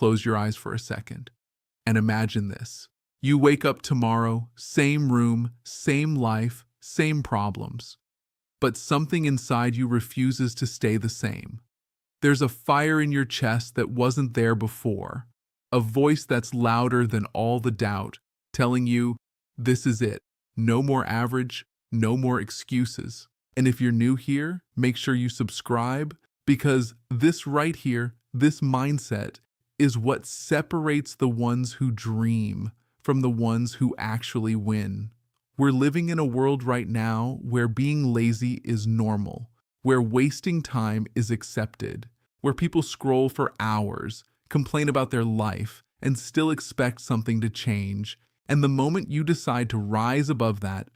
close your eyes for a second and imagine this. You wake up tomorrow, same room, same life, same problems. But something inside you refuses to stay the same. There's a fire in your chest that wasn't there before, a voice that's louder than all the doubt, telling you, this is it. No more average, no more excuses. And if you're new here, make sure you subscribe, because this right here, this mindset, is what separates the ones who dream from the ones who actually win. We're living in a world right now where being lazy is normal, where wasting time is accepted, where people scroll for hours, complain about their life, and still expect something to change. And the moment you decide to rise above that,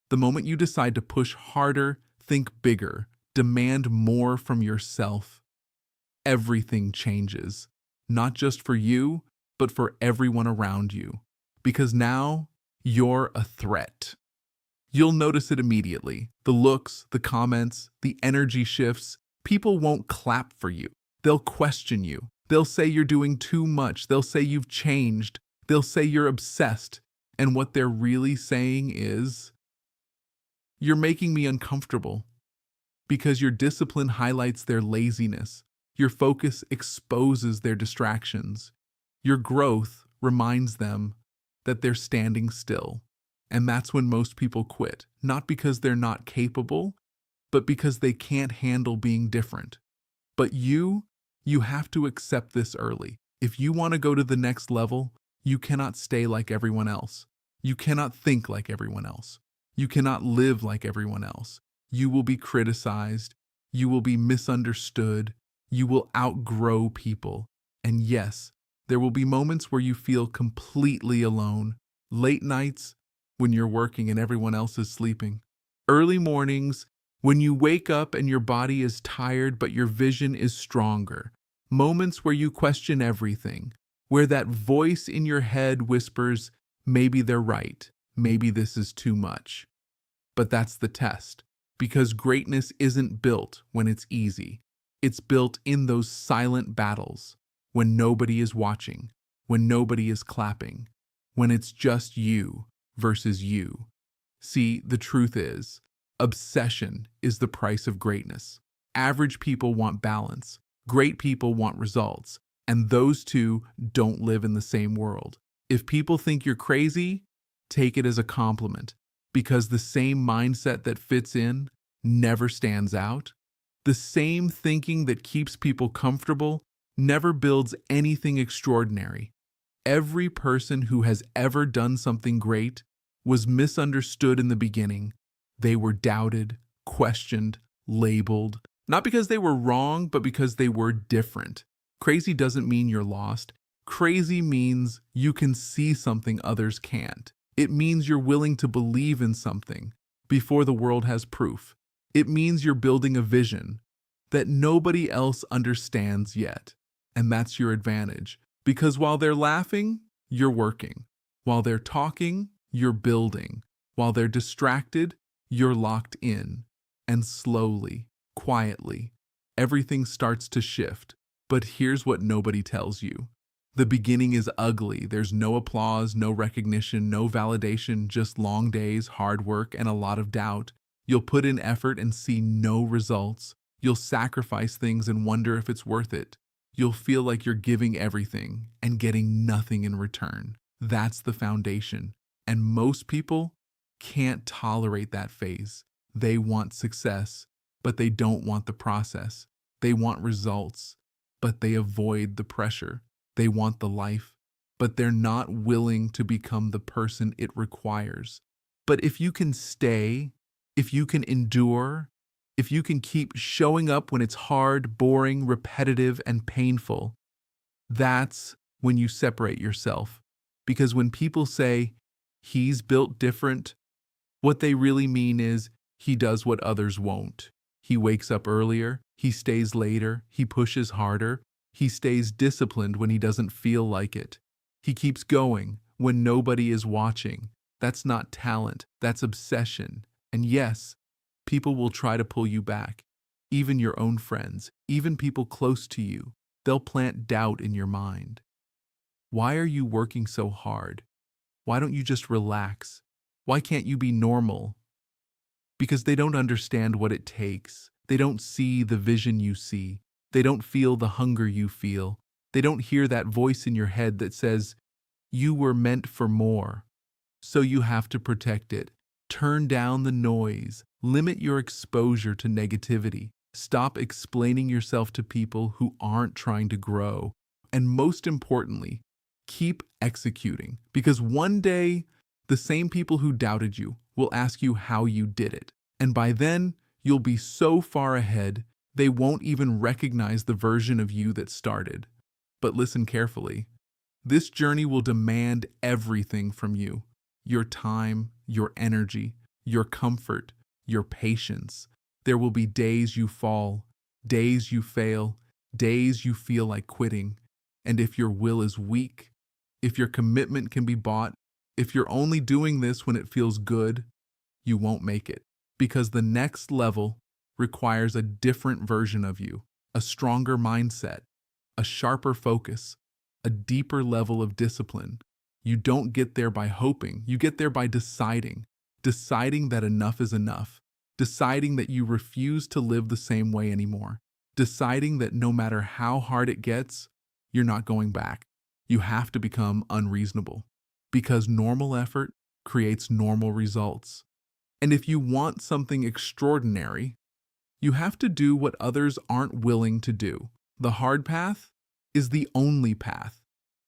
the moment you decide to push harder, think bigger, demand more from yourself, everything changes. Not just for you, but for everyone around you. Because now, you're a threat. You'll notice it immediately. The looks, the comments, the energy shifts. People won't clap for you. They'll question you. They'll say you're doing too much. They'll say you've changed. They'll say you're obsessed. And what they're really saying is, you're making me uncomfortable. Because your discipline highlights their laziness. Your focus exposes their distractions. Your growth reminds them that they're standing still. And that's when most people quit, not because they're not capable, but because they can't handle being different. But you have to accept this early. If you want to go to the next level, you cannot stay like everyone else. You cannot think like everyone else. You cannot live like everyone else. You will be criticized. You will be misunderstood. You will outgrow people. And yes, there will be moments where you feel completely alone. Late nights when you're working and everyone else is sleeping. Early mornings when you wake up and your body is tired but your vision is stronger. Moments where you question everything. Where that voice in your head whispers, maybe they're right. Maybe this is too much. But that's the test. Because greatness isn't built when it's easy. It's built in those silent battles, when nobody is watching, when nobody is clapping, when it's just you versus you. See, the truth is, obsession is the price of greatness. Average people want balance. Great people want results. And those two don't live in the same world. If people think you're crazy, take it as a compliment, because the same mindset that fits in never stands out. The same thinking that keeps people comfortable never builds anything extraordinary. Every person who has ever done something great was misunderstood in the beginning. They were doubted, questioned, labeled, not because they were wrong, but because they were different. Crazy doesn't mean you're lost. Crazy means you can see something others can't. It means you're willing to believe in something before the world has proof. It means you're building a vision that nobody else understands yet. And that's your advantage. Because while they're laughing, you're working. While they're talking, you're building. While they're distracted, you're locked in. And slowly, quietly, everything starts to shift. But here's what nobody tells you. The beginning is ugly. There's no applause, no recognition, no validation, just long days, hard work, and a lot of doubt. You'll put in effort and see no results. You'll sacrifice things and wonder if it's worth it. You'll feel like you're giving everything and getting nothing in return. That's the foundation. And most people can't tolerate that phase. They want success, but they don't want the process. They want results, but they avoid the pressure. They want the life, but they're not willing to become the person it requires. But if you can stay, if you can endure, if you can keep showing up when it's hard, boring, repetitive, and painful, that's when you separate yourself. Because when people say, he's built different, what they really mean is he does what others won't. He wakes up earlier, he stays later, he pushes harder, he stays disciplined when he doesn't feel like it. He keeps going when nobody is watching. That's not talent, that's obsession. And yes, people will try to pull you back. Even your own friends, even people close to you, they'll plant doubt in your mind. Why are you working so hard? Why don't you just relax? Why can't you be normal? Because they don't understand what it takes. They don't see the vision you see. They don't feel the hunger you feel. They don't hear that voice in your head that says, you were meant for more. So you have to protect it. Turn down the noise. Limit your exposure to negativity. Stop explaining yourself to people who aren't trying to grow. And most importantly, keep executing. Because one day, the same people who doubted you will ask you how you did it. And by then, you'll be so far ahead, they won't even recognize the version of you that started. But listen carefully. This journey will demand everything from you: your time, your energy, your comfort, your patience. There will be days you fall, days you fail, days you feel like quitting. And if your will is weak, if your commitment can be bought, if you're only doing this when it feels good, you won't make it. Because the next level requires a different version of you, a stronger mindset, a sharper focus, a deeper level of discipline. You don't get there by hoping, you get there by deciding. Deciding that enough is enough. Deciding that you refuse to live the same way anymore. Deciding that no matter how hard it gets, you're not going back. You have to become unreasonable. Because normal effort creates normal results. And if you want something extraordinary, you have to do what others aren't willing to do. The hard path is the only path.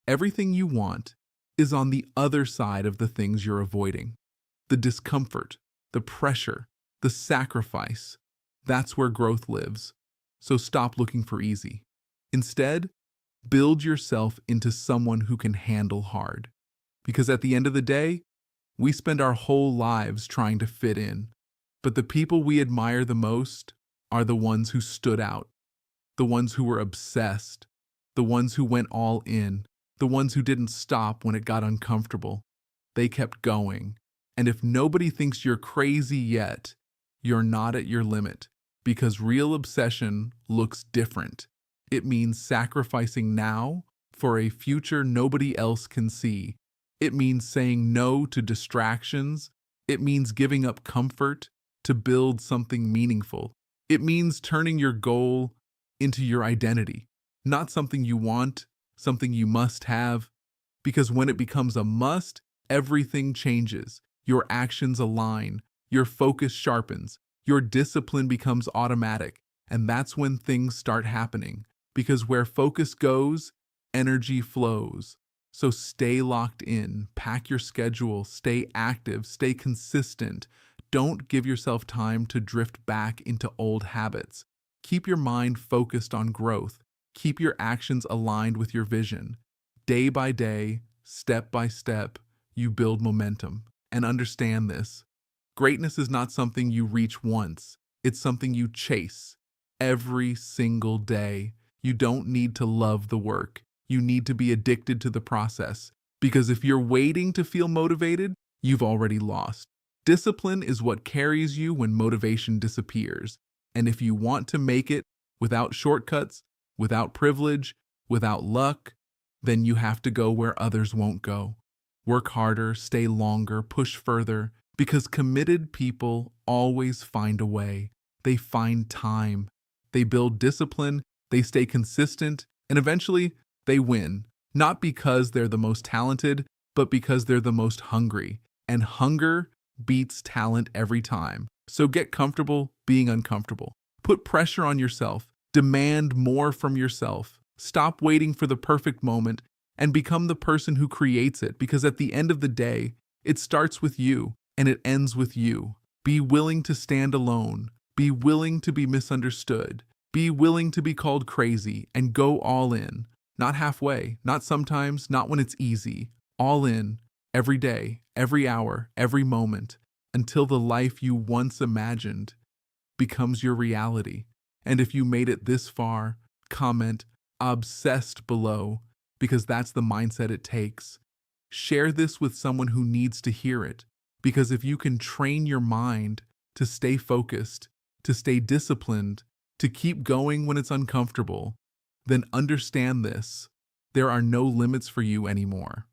Everything you want is on the other side of the things you're avoiding. The discomfort, the pressure, the sacrifice, that's where growth lives. So stop looking for easy. Instead, build yourself into someone who can handle hard. Because at the end of the day, we spend our whole lives trying to fit in. But the people we admire the most are the ones who stood out, the ones who were obsessed, the ones who went all in, the ones who didn't stop when it got uncomfortable. They kept going. And if nobody thinks you're crazy yet, you're not at your limit. Because real obsession looks different. It means sacrificing now for a future nobody else can see. It means saying no to distractions. It means giving up comfort to build something meaningful. It means turning your goal into your identity, not something you want, something you must have. Because when it becomes a must, everything changes. Your actions align, your focus sharpens, your discipline becomes automatic, and that's when things start happening. Because where focus goes, energy flows. So stay locked in, pack your schedule, stay active, stay consistent. Don't give yourself time to drift back into old habits. Keep your mind focused on growth. Keep your actions aligned with your vision. Day by day, step by step, you build momentum. And understand this: greatness is not something you reach once. It's something you chase every single day. You don't need to love the work. You need to be addicted to the process. Because if you're waiting to feel motivated, you've already lost. Discipline is what carries you when motivation disappears. And if you want to make it without shortcuts, without privilege, without luck, then you have to go where others won't go. Work harder, stay longer, push further, because committed people always find a way. They find time. They build discipline, they stay consistent, and eventually they win. Not because they're the most talented, but because they're the most hungry. And hunger beats talent every time. So get comfortable being uncomfortable. Put pressure on yourself. Demand more from yourself. Stop waiting for the perfect moment and become the person who creates it, because at the end of the day, it starts with you and it ends with you. Be willing to stand alone. Be willing to be misunderstood. Be willing to be called crazy and go all in. Not halfway, not sometimes, not when it's easy. All in, every day, every hour, every moment, until the life you once imagined becomes your reality. And if you made it this far, comment obsessed below, because that's the mindset it takes. Share this with someone who needs to hear it, because if you can train your mind to stay focused, to stay disciplined, to keep going when it's uncomfortable, then understand this: There are no limits for you anymore.